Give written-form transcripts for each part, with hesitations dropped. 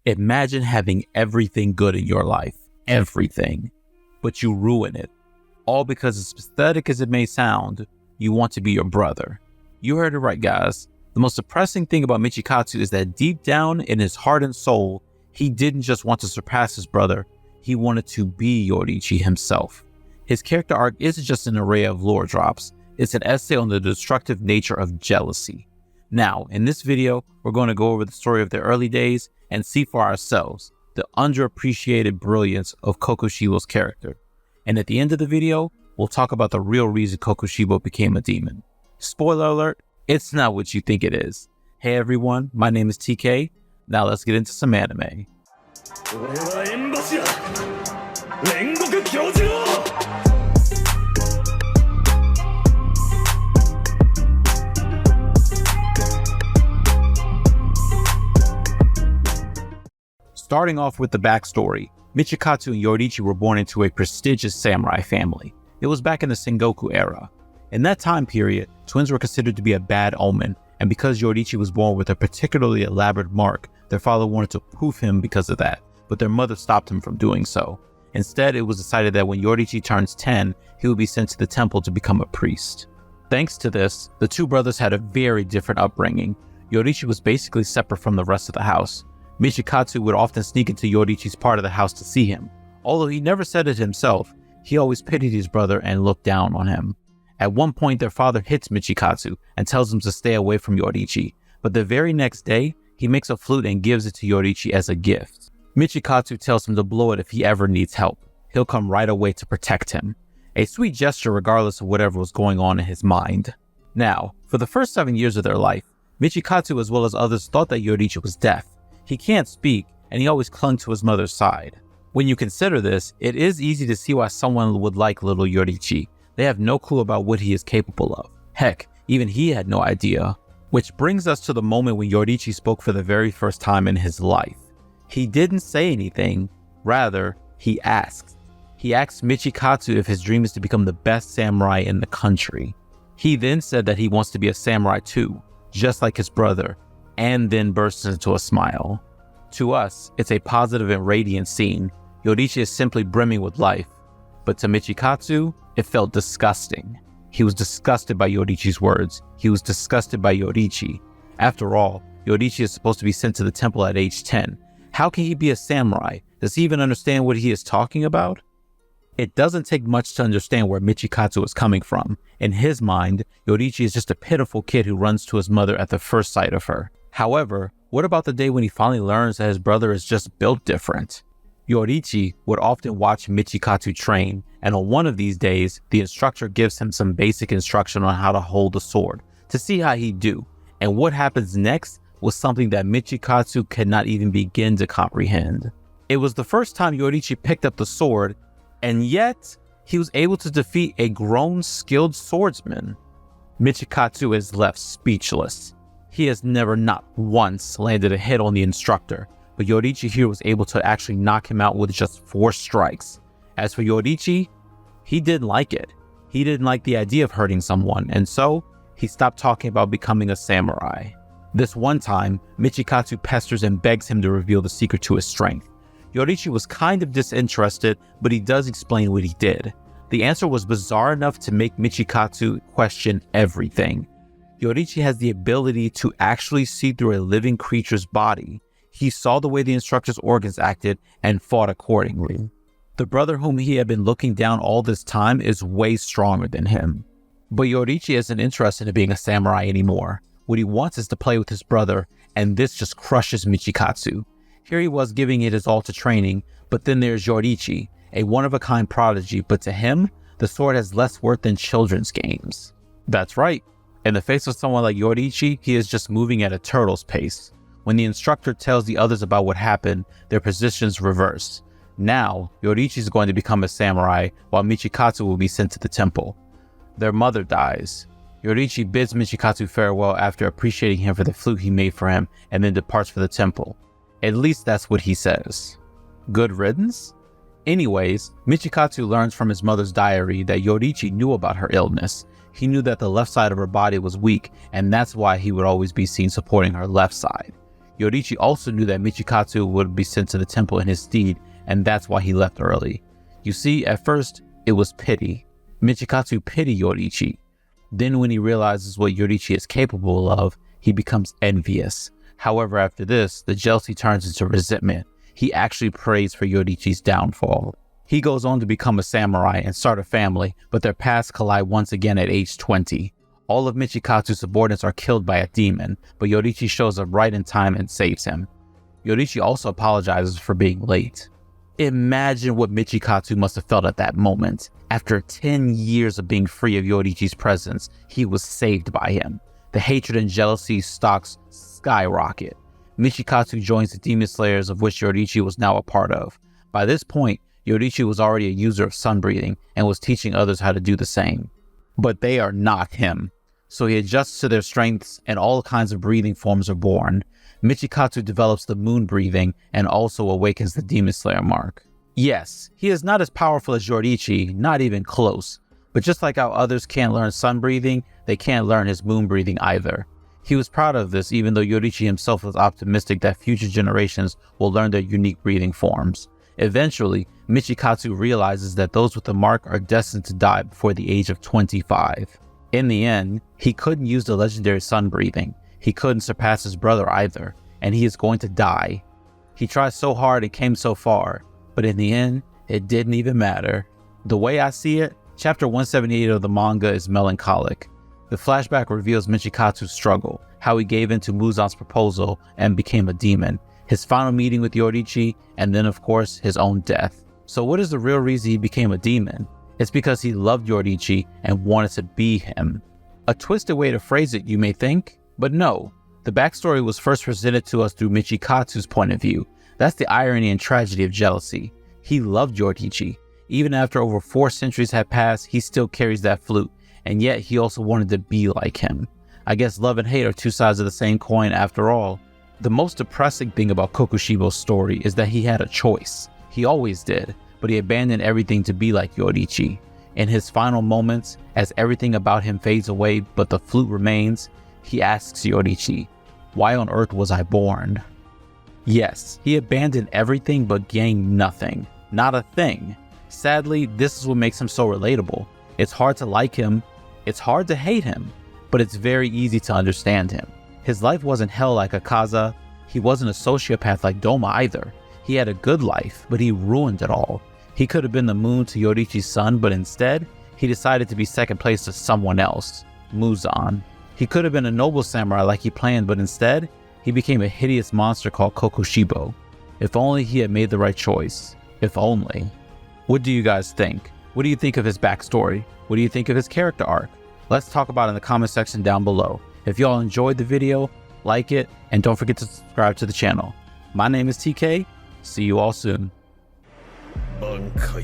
Imagine having everything good in your life, everything, but you ruin it, all because as pathetic as it may sound, you want to be your brother. You heard it right, guys. The most depressing thing about Michikatsu is that deep down in his heart and soul, he didn't just want to surpass his brother, he wanted to be Yoriichi himself. His character arc isn't just an array of lore drops, it's an essay on the destructive nature of jealousy. Now, in this video, we're going to go over the story of the early days and see for ourselves the underappreciated brilliance of Kokushibo's character. And at the end of the video, we'll talk about the real reason Kokushibo became a demon. Spoiler alert, it's not what you think it is. Hey everyone, my name is TK. Now let's get into some anime. Starting off with the backstory, Michikatsu and Yoriichi were born into a prestigious samurai family. It was back in the Sengoku era. In that time period, twins were considered to be a bad omen, and because Yoriichi was born with a particularly elaborate mark, their father wanted to poof him because of that, but their mother stopped him from doing so. Instead, it was decided that when Yoriichi turns 10, he would be sent to the temple to become a priest. Thanks to this, the two brothers had a very different upbringing. Yoriichi was basically separate from the rest of the house. Michikatsu would often sneak into Yoriichi's part of the house to see him. Although he never said it himself, he always pitied his brother and looked down on him. At one point, their father hits Michikatsu and tells him to stay away from Yoriichi, but the very next day, he makes a flute and gives it to Yoriichi as a gift. Michikatsu tells him to blow it if he ever needs help. He'll come right away to protect him. A sweet gesture regardless of whatever was going on in his mind. Now, for the first 7 years of their life, Michikatsu as well as others thought that Yoriichi was deaf. He can't speak, and he always clung to his mother's side. When you consider this, it is easy to see why someone would like little Yoriichi. They have no clue about what he is capable of. Heck, even he had no idea. Which brings us to the moment when Yoriichi spoke for the very first time in his life. He didn't say anything, rather, he asked. He asked Michikatsu if his dream is to become the best samurai in the country. He then said that he wants to be a samurai too, just like his brother, and then burst into a smile. To us, it's a positive and radiant scene. Yoriichi is simply brimming with life. But to Michikatsu, it felt disgusting. He was disgusted by Yoriichi's words. He was disgusted by Yoriichi. After all, Yoriichi is supposed to be sent to the temple at age 10. How can he be a samurai? Does he even understand what he is talking about? It doesn't take much to understand where Michikatsu is coming from. In his mind, Yoriichi is just a pitiful kid who runs to his mother at the first sight of her. However, what about the day when he finally learns that his brother is just built different? Yoriichi would often watch Michikatsu train, and on one of these days, the instructor gives him some basic instruction on how to hold the sword, to see how he'd do. And what happens next was something that Michikatsu could not even begin to comprehend. It was the first time Yoriichi picked up the sword, and yet, he was able to defeat a grown, skilled swordsman. Michikatsu is left speechless. He has never not once landed a hit on the instructor, but Yoriichi here was able to actually knock him out with just 4 strikes. As for Yoriichi, he didn't like it. He didn't like the idea of hurting someone, and so he stopped talking about becoming a samurai. This one time, Michikatsu pesters and begs him to reveal the secret to his strength. Yoriichi was kind of disinterested, but he does explain what he did. The answer was bizarre enough to make Michikatsu question everything. Yoriichi has the ability to actually see through a living creature's body. He saw the way the instructor's organs acted and fought accordingly. The brother whom he had been looking down all this time is way stronger than him. But Yoriichi isn't interested in being a samurai anymore. What he wants is to play with his brother, and this just crushes Michikatsu. Here he was giving it his all to training, but then there's Yoriichi, a one-of-a-kind prodigy, but to him, the sword has less worth than children's games. That's right. In the face of someone like Yoriichi, he is just moving at a turtle's pace. When the instructor tells the others about what happened, their positions reverse. Now, Yoriichi is going to become a samurai, while Michikatsu will be sent to the temple. Their mother dies. Yoriichi bids Michikatsu farewell after appreciating him for the flute he made for him, and then departs for the temple. At least that's what he says. Good riddance? Anyways, Michikatsu learns from his mother's diary that Yoriichi knew about her illness. He knew that the left side of her body was weak, and that's why he would always be seen supporting her left side. Yoriichi also knew that Michikatsu would be sent to the temple in his stead, and that's why he left early. You see, at first, it was pity. Michikatsu pitied Yoriichi. Then when he realizes what Yoriichi is capable of, he becomes envious. However, after this, the jealousy turns into resentment. He actually prays for Yoriichi's downfall. He goes on to become a samurai and start a family, but their paths collide once again at age 20. All of Michikatsu's subordinates are killed by a demon, but Yoriichi shows up right in time and saves him. Yoriichi also apologizes for being late. Imagine what Michikatsu must have felt at that moment. After 10 years of being free of Yoriichi's presence, he was saved by him. The hatred and jealousy stocks skyrocket. Michikatsu joins the demon slayers, of which Yoriichi was now a part of. By this point, Yoriichi was already a user of sun breathing and was teaching others how to do the same. But they are not him. So he adjusts to their strengths and all kinds of breathing forms are born. Michikatsu develops the moon breathing and also awakens the demon slayer mark. Yes, he is not as powerful as Yoriichi, not even close. But just like how others can't learn sun breathing, they can't learn his moon breathing either. He was proud of this, even though Yoriichi himself was optimistic that future generations will learn their unique breathing forms. Eventually, Michikatsu realizes that those with the mark are destined to die before the age of 25. In the end, he couldn't use the legendary sun breathing. He couldn't surpass his brother either, and he is going to die. He tried so hard and came so far, but in the end, it didn't even matter. The way I see it, chapter 178 of the manga is melancholic. The flashback reveals Michikatsu's struggle, how he gave in to Muzan's proposal and became a demon, his final meeting with Yoriichi, and then of course, his own death. So what is the real reason he became a demon? It's because he loved Yoriichi and wanted to be him. A twisted way to phrase it, you may think, but no. The backstory was first presented to us through Michikatsu's point of view. That's the irony and tragedy of jealousy. He loved Yoriichi. Even after over 4 centuries had passed, he still carries that flute, and yet he also wanted to be like him. I guess love and hate are two sides of the same coin after all. The most depressing thing about Kokushibo's story is that he had a choice. He always did, but he abandoned everything to be like Yoriichi. In his final moments, as everything about him fades away but the flute remains, he asks Yoriichi, "Why on earth was I born?" Yes, he abandoned everything but gained nothing. Not a thing. Sadly, this is what makes him so relatable. It's hard to like him, it's hard to hate him, but it's very easy to understand him. His life wasn't hell like Akaza. He wasn't a sociopath like Doma either. He had a good life, but he ruined it all. He could have been the moon to Yoriichi's sun, but instead, he decided to be second place to someone else, Muzan. He could have been a noble samurai like he planned, but instead, he became a hideous monster called Kokushibo. If only he had made the right choice. If only. What do you guys think? What do you think of his backstory? What do you think of his character arc? Let's talk about it in the comment section down below. If y'all enjoyed the video, like it, and don't forget to subscribe to the channel. My name is TK. See you all soon. 満開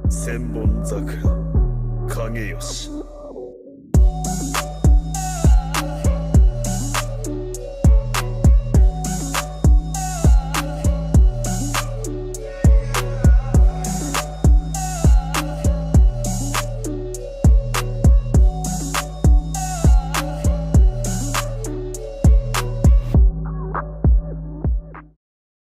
千本桜影よし